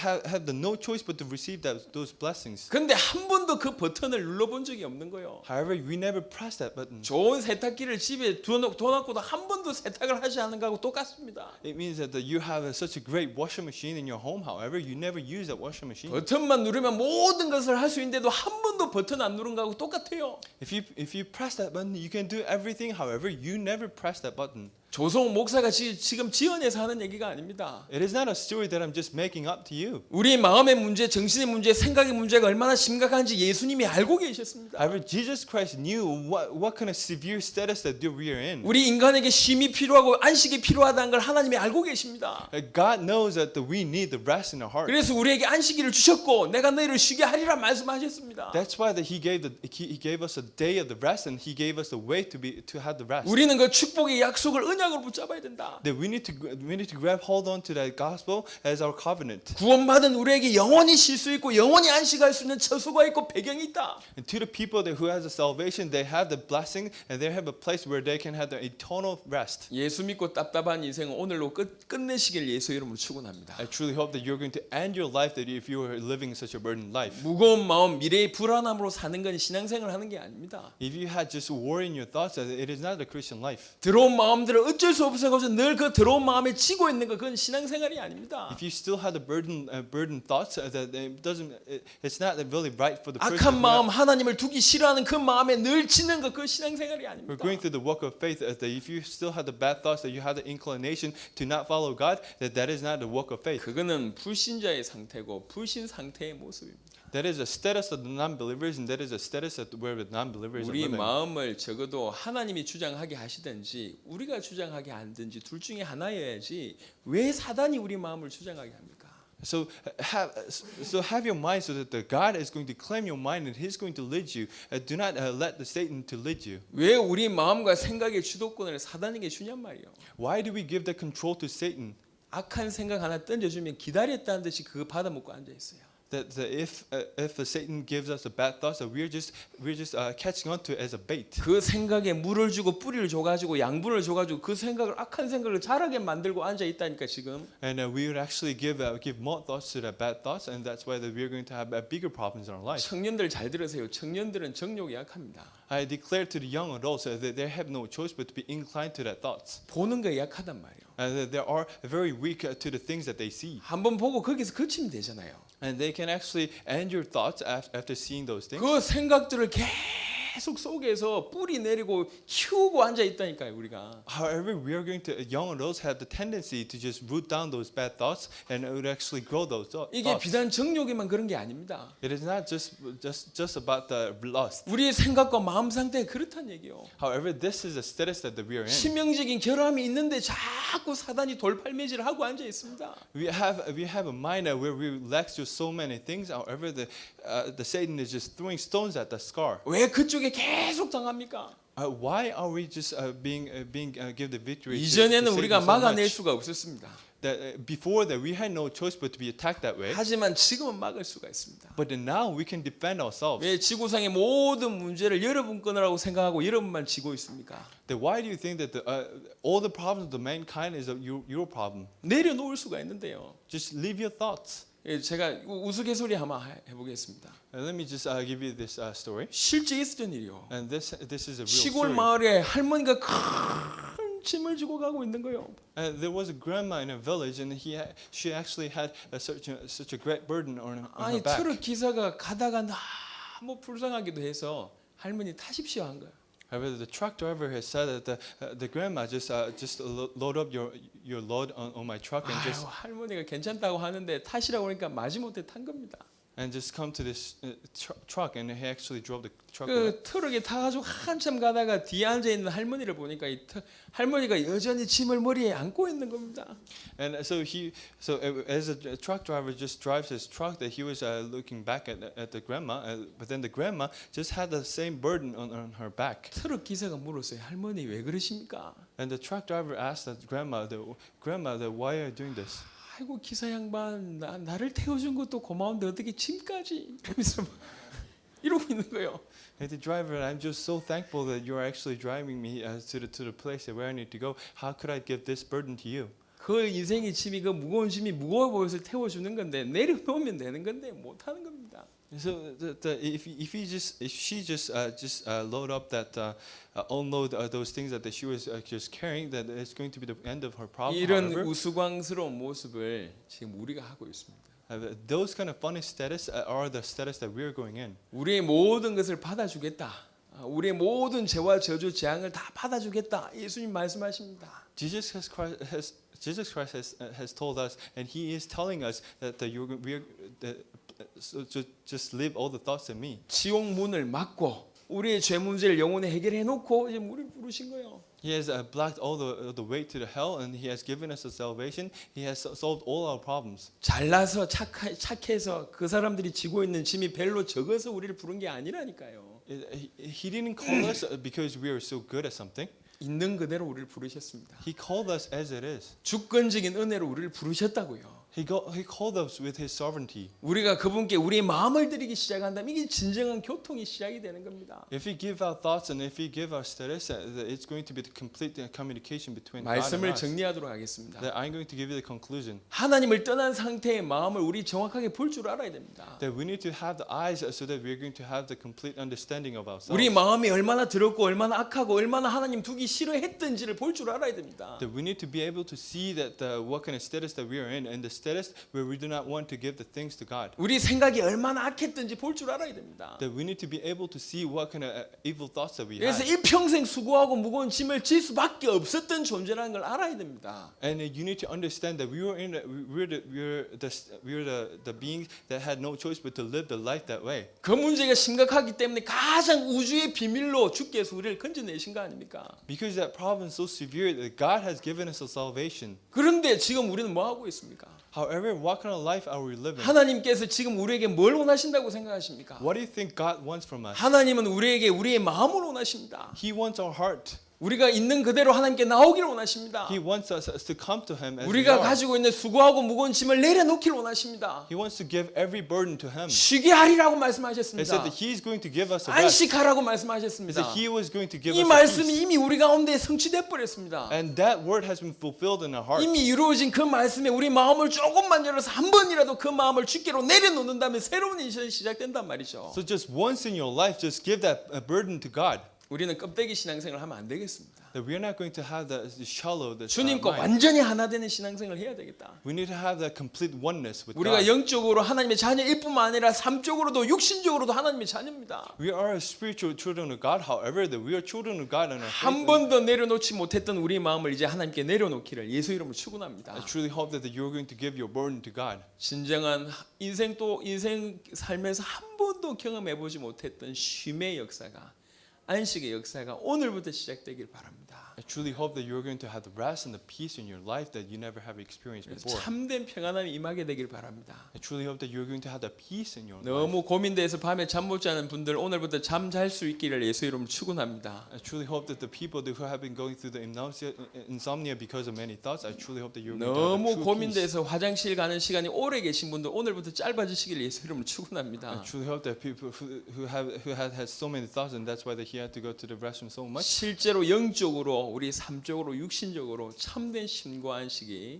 have the no choice but to receive those blessings. 그런데 한 번도 그 버튼을 눌러본 적이 없는 거예요. However, we never press that button. 좋은 세탁기를 집에 둬놓고도 한 번도 세탁을 하지 않는 거하고 똑같습니다. It means that you have such a great washing machine in your home. However, you never use that washing machine. 버튼만 누르면 모든 것을 할 수 있는데도 한 번도 버튼 안 누른 거하고 똑같아요. If you press that button, you can do everything. However, you never press that button. 조성욱 목사가 지금 지어내서 하는 얘기가 아닙니다. It is not a story that I'm just making up to you. 우리 마음의 문제, 정신의 문제, 생각의 문제가 얼마나 심각한지 예수님이 알고 계셨습니다. However, Jesus Christ knew what kind of severe status that we are in. 우리 인간에게 쉼이 필요하고 안식이 필요하다는 걸 하나님이 알고 계십니다. God knows that we need the rest in our heart. 그래서 우리에게 안식일을 주셨고 내가 너희를 쉬게 하리라 말씀하셨습니다. That's why that he gave us a day of the rest, and he gave us the way to have the rest. 우리는 그 축복의 약속을 언약으로 붙잡아야 된다. That we need to grab hold on to that gospel as our covenant. 구원받은 우리에게 영원히 쉴 수 있고 영원히 안식할 수 있는 처소가 있고 배경이 있다. And to the people who has the salvation, they have the blessing, and they have a place where they can have the eternal rest. 예수 믿고 답답한 인생은 오늘로 끝내시길 예수 이름으로 축원합니다. I truly hope that you're going to end your life that if you are living such a burdened life. 무거운 마음, 미래의 불안함으로 사는 건 신앙생활 하는 게 아닙니다. If you had just worry in your thoughts, it is not a Christian life. 들어온 마음들을 어쩔 수 없어서 늘 그 들어온 마음에 지고 있는 거 그건 신앙생활이 아닙니다. If you still have the burden thoughts, that it's not really right for the person. 악한 마음, 하나님을 두기 싫어하는 그 마음에 늘 지는 거 그 신앙생활이 아닙니다. We're going through the walk of faith. That if you still have the bad thoughts, that you have the inclination to not follow God, that is not the walk of faith. 그거는 불신자의 상태고 불신 상태의 모습입니다. That is a status of the non-believers, and that is a status where the non-believers are 우리 living. 마음을 적어도 하나님이 주장하게 하시든지 우리가 주장하게 하든지 둘 중에 하나여야지 왜 사단이 우리 마음을 주장하게 합니까? So have your mind so that the God is going to claim your mind and He's going to lead you. Do not let the Satan to lead you. 왜 우리 마음과 생각의 주도권을 사단에게 주냔 말이요. Why do we give the control to Satan? 악한 생각 하나 던져주면 기다렸다는 듯이 그거 받아먹고 앉아 있어요. That if Satan gives us the bad thoughts, that we're just catching on to it as a bait. 그 생각에 물을 주고 뿌리를 줘가지고 양분을 줘가지고 그 생각을 악한 생각을 자라게 만들고 앉아 있다니까 지금. And we would actually give more thoughts to the bad thoughts, and that's why that we're going to have bigger problems in our life. 청년들 잘 들으세요. 청년들은 정욕이 약합니다. I declare to the young adults that they have no choice but to be inclined to that thoughts. 보는 거에 약하단 말이에요. And they are very weak to the things that they see. 한번 보고 거기서 그치면 되잖아요. And they can actually end your thoughts after seeing those things. 그 생각들을 계속 속에서 뿌리 내리고 키우고 앉아 있다니까요, 우리가. However, we are going to young adults have the tendency to just root down those bad thoughts, and it would actually grow those 이게 thoughts. 비단 정욕에만 그런 게 아닙니다. It is not just about the lust. 우리의 생각과 마음 상태가 그렇단 얘기요. However, this is the status that we are in. 치명적인 결함이 있는데 자꾸 사단이 돌팔매질을 하고 앉아 있습니다. We have a mind where we lack just so many things. However, the Satan is just throwing stones at the scar. 왜 그쪽에 계속 당합니까? Why are we just being give the victory? 이전에는 to 우리가 Satan so 막아낼 much? 수가 없었습니다. That before that we had no choice but to be attacked that way. 하지만 지금은 막을 수가 있습니다. But now we can defend ourselves. 왜 지구상의 모든 문제를 여러분 거라고 생각하고 여러분만 지고 있습니까? Then why do you think that all the problems of the mankind is your problem? 내려놓을 수가 있는데요. Just leave your thoughts. 제가 우스갯소리 한번 해보겠습니다. Let me just give you this story. 실제 있었던 일이요. And this is a real 시골 story. 마을에 할머니가 큰 짐을 지고 가고 있는 거예요. There was a grandma in a village, and she actually had such a great burden on her 아니 back. 트럭 기사가 가다가 너무 불쌍하기도 해서 할머니 타십시오 한 거예요. However, the truck driver has said that the grandma just load up your load on my truck and 아유, 할머니가 괜찮다고 하는데 타시라고 하니까 마지못해 탄 겁니다. just come to this truck, and he actually drove the truck. 그 트럭에 타가지고 한참 가다가 뒤에 앉아 있는 할머니를 보니까 할머니가 여전히 짐을 머리에 안고 있는 겁니다. And so as a truck driver just drives his truck, that he was looking back at the grandma, but then the grandma just had the same burden on her back. 트럭 기사가 물었어요. 할머니 왜 그러십니까? And the truck driver asked the grandma, why are you doing this? 아이고 기사 양반 나를 태워준 것도 고마운데 어떻게 짐까지 이러면서 이러고 있는 거예요. Hey, the driver, I'm just so thankful that you're actually driving me to the place where I need to go. How could I give this burden to you? 그 인생의 짐이 그 무거운 짐이 무거워 보여서 태워주는 건데 내려놓으면 되는 건데 못 하는 겁니다. So if she just load up that unload those things that she was just carrying, that it's going to be the end of her problem. 이런 However, 우스꽝스러운 모습을 지금 우리가 하고 있습니다. those kind of funny status are the status that we're going in. 우리의 모든 것을 받아주겠다. 우리의 모든 죄와 저주 재앙을 다 받아주겠다. 예수님 말씀하십니다. Jesus Christ has told us, and He is telling us that so just leave all the thoughts in me. 지옥 문을 막고 우리의 죄 문제를 영원히 해결해 놓고 이제 우리를 부르신 거예요. He has blocked all the way to the hell, and He has given us a salvation. He has solved all our problems. 잘나서 착해서 그 사람들이 지고 있는 짐이 별로 적어서 우리를 부른 게 아니라니까요. He didn't call us because we are so good at something. 있는 그대로 우리를 부르셨습니다. He called us as it is. 주권적인 은혜로 우리를 부르셨다고요. He called us with His sovereignty. 우리가 그분께 우리의 마음을 드리기 시작한다면 이게 진정한 교통이 시작이 되는 겁니다. If we give our thoughts and if we give our status, it's going to be the complete communication between God and 말씀을 us. 정리하도록 하겠습니다. That I'm going to give you the conclusion. 하나님을 떠난 상태의 마음을 우리 정확하게 볼 줄 알아야 됩니다. That we need to have the eyes so that we're going to have the complete understanding of ourselves. 우리 마음이 얼마나 더럽고 얼마나 악하고 얼마나 하나님 두기 싫어했던지를 볼 줄 알아야 됩니다. That we need to be able to see that what kind of status that we are in, and the status where we do not want to give the things to God. 우리 생각이 얼마나 악했던지 볼 줄 알아야 됩니다. That we need to be able to see what kind of evil thoughts that we 그래서 have. 일평생 수고하고 무거운 짐을 질 수밖에 없었던 존재라는 걸 알아야 됩니다. And you need to understand that we were the beings that had no choice but to live the life that way. 그 문제가 심각하기 때문에 가장 우주의 비밀로 주께서 우리를 건져내신 거 아닙니까? Because that problem is so severe that God has given us a salvation. 그런데 지금 우리는 뭐 하고 있습니까? However, what kind of life are we living? 하나님께서 지금 우리에게 뭘 원하신다고 생각하십니까? What do you think God wants from us? 하나님은 우리에게 우리의 마음을 원하십니다. He wants our heart. 우리가 있는 그대로 하나님께 나오기를 원하십니다. He wants us to come to Him as we 우리가 are. 가지고 있는 수고하고 무거운 짐을 내려놓기를 원하십니다. He wants to give every burden to Him. 쉬게 하리라고 He 말씀하셨습니다. said that He is going to give us a rest. 안식하라고 He 말씀하셨습니다. said He was going to give 이 us a 말씀이 peace. 이미 우리 가운데 성취돼 버렸습니다. And that word has been fulfilled in our heart. 이미 이루어진 그 말씀에 우리 마음을 조금만 열어서 한 번이라도 그 마음을 주께로 내려놓는다면 새로운 인생이 시작된단 말이죠. So just once in your life, just give that burden to God. 우리는 껍데기 신앙생활을 하면 안 되겠습니다. That we are not going to have the shallow, the 주님과 mind. 완전히 하나 되는 신앙생활을 해야 되겠다. We need to have that complete oneness with 우리가 God. 영적으로 하나님의 자녀일 뿐만 아니라 삶적으로도 육신적으로도 하나님의 자녀입니다. We are spiritual children of God. However, that we are children of God and our 한 faith. 번도 내려놓지 못했던 우리의 마음을 이제 하나님께 내려놓기를 예수 이름으로 축원합니다. I truly hope that you are going to give your burden to God. 진정한 인생 삶에서 한 번도 경험해 보지 못했던 쉼의 역사가 안식의 역사가 오늘부터 시작되길 바랍니다. I truly hope that you are going to have the rest and the peace in your life that you never have experienced before. 참된 평안함이 임하게 되길 바랍니다. I truly hope that you are going to have the peace in your life. 너무 고민돼서 밤에 잠 못 자는 분들 오늘부터 잠 잘 수 있기를 예수 이름으로 축원합니다. I truly hope that the people who have been going through the insomnia because of many thoughts, I truly hope that you are going to have 너무 the true peace. 고민돼서 화장실 가는 시간이 오래 계신 분들 오늘부터 짧아지시길 예수 이름으로 I 축원합니다. truly hope that people who have had so many thoughts and that's why that he had to go to the restroom so much. 실제로 영적으로 우리 삶적으로 육신적으로 참된 쉼과 안식이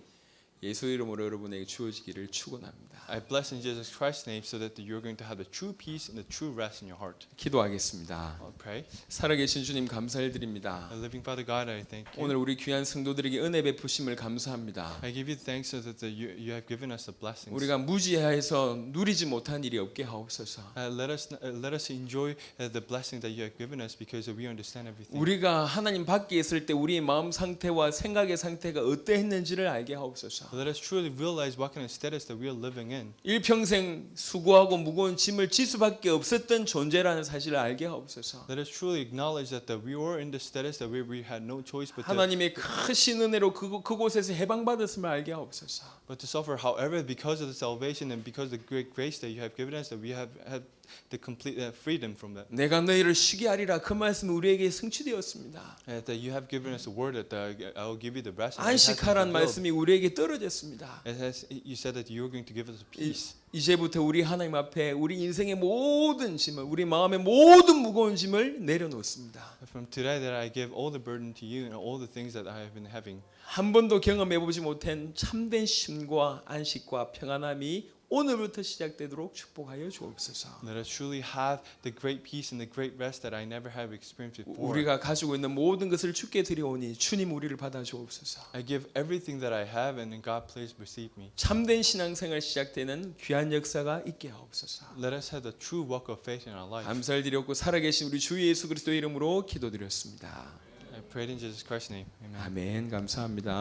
예수 이름으로 여러분에게 주어지기를 축원합니다. I bless in Jesus Christ's name so that you're going to have the true peace and the true rest in your heart. 기도하겠습니다. I'll pray. 살아계신 주님 감사를 드립니다. Living Father God, I thank you. 오늘 우리 귀한 성도들에게 은혜 베푸심을 감사합니다. I give you thanks so that you have given us the blessings. 우리가 무지해서 누리지 못한 일이 없게 하옵소서. Let us enjoy the blessing that you have given us because we understand everything. 우리가 하나님 밖에 있을 때 우리의 마음 상태와 생각의 상태가 어떠했는지를 알게 하옵소서. Let us truly realize what kind of status that we are living in. 일평생 수고하고 무거운 짐을 질 수밖에 없었던 존재라는 사실을 알게 하옵소서. Let us truly acknowledge that we were in the status that we had no choice but 하나님의 크신 은혜로 그곳에서 해방받았음을 알게 하옵소서. to suffer. However, because of the salvation and because of the great grace that you have given us, that we have had the complete freedom from that. 내가 너희를 쉬게 하리라 그 말씀이 우리에게 성취되었습니다. That you have given us a word that I will give you the rest. and it has been 안식하라는 fulfilled. 말씀이 우리에게 떨어졌습니다. You said that you are going to give us peace. 이제부터 우리 하나님 앞에 우리 인생의 모든 짐을 우리 마음의 모든 무거운 짐을 내려놓습니다. From today that I give all the burden to you and all the things that I have been having. 한 번도 경험해 보지 못한 참된 쉼과 안식과 평안함이 오늘부터 시작되도록 축복하여 주옵소서. Let us truly have the great peace and the great rest that I never have experienced before. 우리가 가지고 있는 모든 것을 주께 드려오니 주님 우리를 받아 주옵소서. I give everything that I have and God please receive me. 참된 신앙생활 시작되는 귀한 역사가 있게 하옵소서. Let us have the true walk of faith in our life. 감사를 드렸고 살아계신 우리 주 예수 그리스도의 이름으로 기도드렸습니다. I prayed in Jesus Christ's name. Amen. 아멘. 감사합니다.